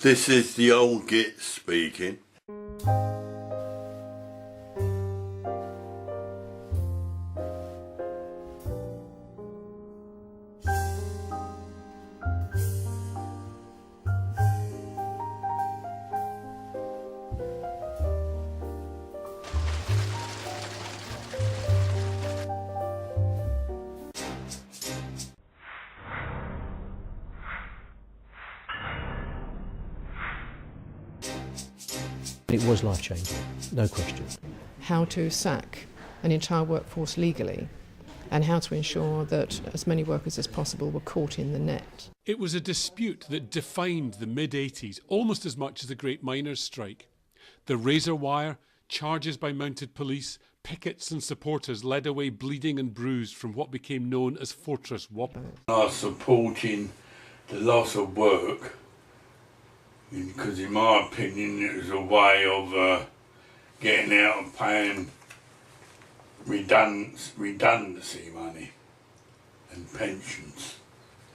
This is the Ol Git speaking. It was life-changing, no question. How to sack an entire workforce legally and how to ensure that as many workers as possible were caught in the net. It was a dispute that defined the mid-80s almost as much as the Great Miners' Strike. The razor wire, charges by mounted police, pickets and supporters led away bleeding and bruised from what became known as Fortress Wapping. I was supporting the loss of work because in my opinion it was a way of getting out of paying redundancy money and pensions.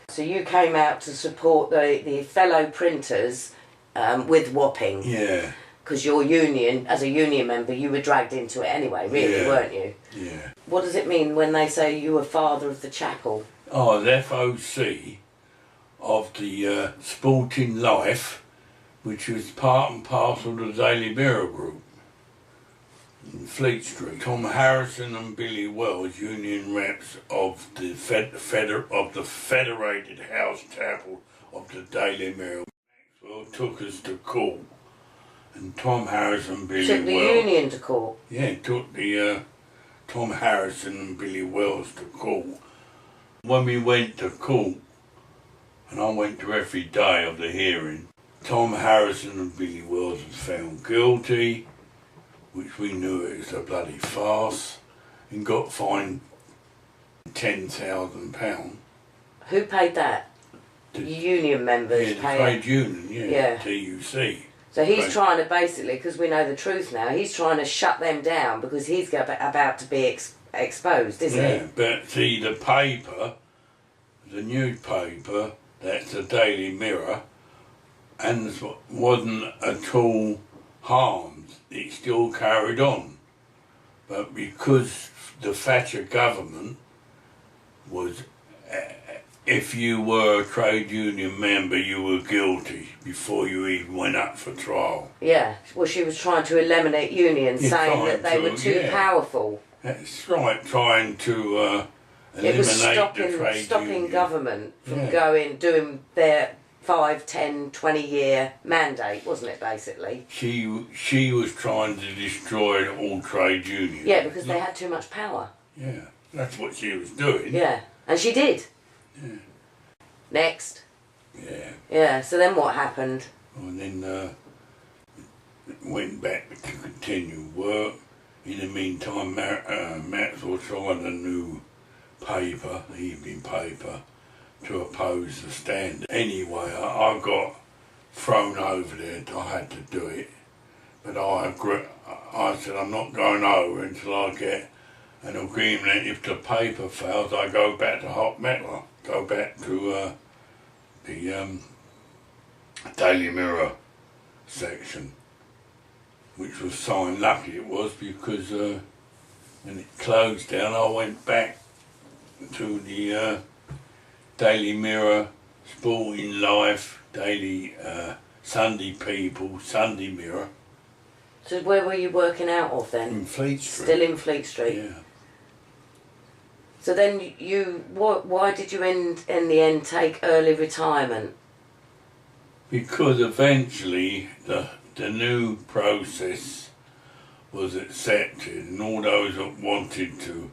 So you came out to support the fellow printers with Wapping. Yeah. Because your union, as a union member, you were dragged into it anyway, really, weren't you? Yeah. What does it mean when they say you were father of the chapel? I was FOC of the Sporting Life, which was part and parcel of the Daily Mirror group in Fleet Street. Tom Harrison and Billy Wells, union reps of the Federated House Chapel of the Daily Mirror. Maxwell took us to court, and Tom Harrison and Billy Took the Wells. union to court? Yeah, took the Tom Harrison and Billy Wells to court. When we went to court, and I went to every day of the hearing, Tom Harrison and Billy Wells was found guilty, which we knew it was a bloody farce, and got fined £10,000. Who paid that? The union members the paid trade union, yeah. TUC. So he's trying to basically, because we know the truth now, he's trying to shut them down because he's about to be exposed, isn't he? Yeah, but see, the paper, the newspaper, that's the Daily Mirror, and wasn't at all harmed. It still carried on. But because the Thatcher government was, if you were a trade union member, you were guilty before you even went up for trial. Yeah, well, she was trying to eliminate unions, saying that they were too powerful. That's right, trying to eliminate it was the trade stopping union. Government from doing their 5, 10, 20-year mandate, wasn't it, basically? She was trying to destroy all trade unions. Yeah, because they had too much power. Yeah, that's what she was doing. Yeah, and she did. Yeah. Next. Yeah. Yeah, so then what happened? And then went back to continue work. In the meantime, Maxwell tried a new paper, evening paper, to oppose the Standard. Anyway, I got thrown over there. I had to do it, but I said I'm not going over until I get an agreement that if the paper fails, I go back to hot metal, go back to the Daily Mirror section, which was signed. Lucky it was, because when it closed down, I went back to the Daily Mirror, Sporting Life, Daily Sunday People, Sunday Mirror. So where were you working out of then? In Fleet Street. Still in Fleet Street? Yeah. So then why did you in the end take early retirement? Because eventually the new process was accepted, and all those that wanted to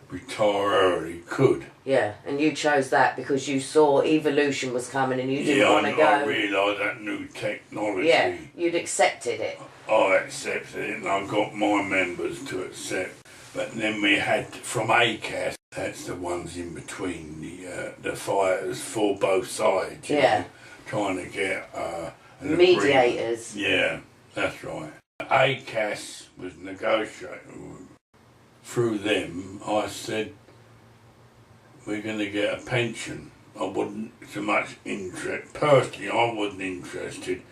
retire early could. Yeah, and you chose that because you saw evolution was coming and you didn't want to go. I realised that new technology. Yeah, you'd accepted it. I accepted it, and I got my members to accept. But then we had, from ACAS, that's the ones in between, the fighters for both sides. Yeah. Trying to get an mediators. Agreement. Yeah, that's right. ACAS was negotiating. Through them, I said, we're going to get a pension I wasn't so much personally I wasn't interested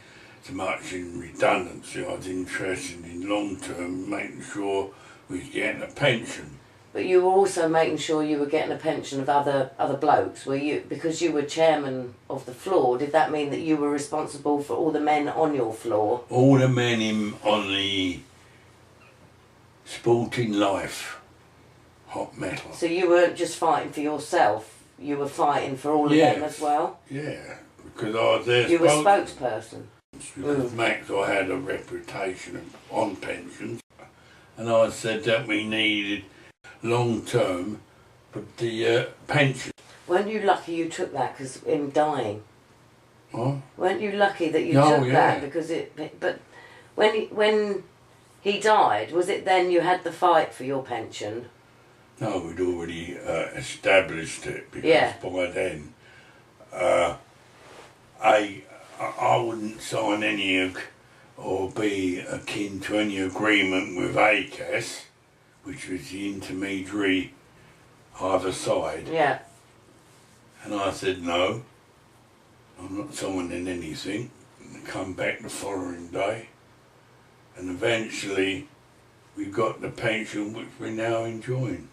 so much in redundancy. I was interested in long term, making sure we was getting a pension. But you were also making sure you were getting a pension of other blokes, were you? Because you were chairman of the floor, did that mean that you were responsible for all the men on your floor? All the men on the Sporting Life hot metal. So you weren't just fighting for yourself, you were fighting for all of them as well? Yeah, because I was their You were spokesperson? Because Maxwell had a reputation on pensions, and I said that we needed long term for the pension. Weren't you lucky you took that, because in dying? What? Weren't you lucky that you took that, because but when he died, was it then you had the fight for your pension? No, we'd already established it, because by then I wouldn't sign any or be akin to any agreement with ACAS, which was the intermediary either side. Yeah. And I said, no, I'm not signing anything. And come back the following day. And eventually we got the pension which we're now enjoying.